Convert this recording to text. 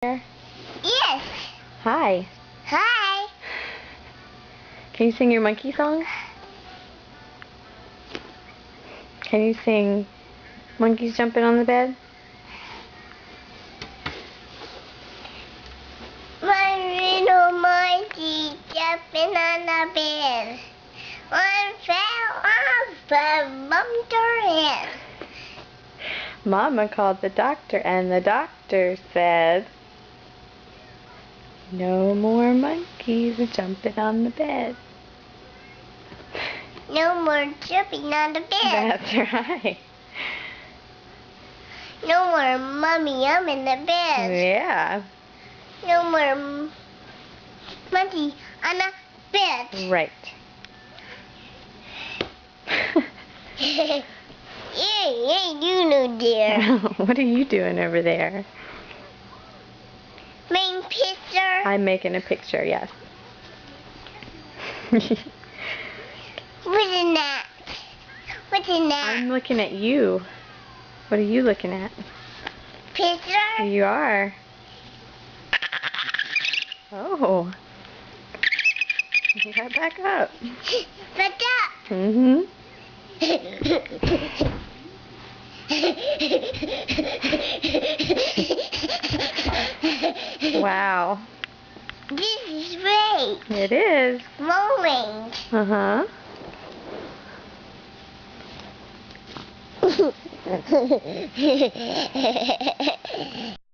Yes. Hi. Hi. Can you sing your monkey song? Can you sing Monkeys Jumping on the Bed? My little monkey jumping on the bed. One fell off but bumped her head. Mama called the doctor and the doctor said, no more monkeys jumping on the bed. No more jumping on the bed. That's right. No more mommy in the bed. Yeah. No more monkey on the bed. Right. You know, dear. What are you doing over there? Main picture. I'm making a picture, yes. What's in that? What's in that? I'm looking at you. What are you looking at? Picture? You are. Oh. You got back up. Back up. Mm-hmm. Wow. This is great. It is. Rolling. Uh-huh.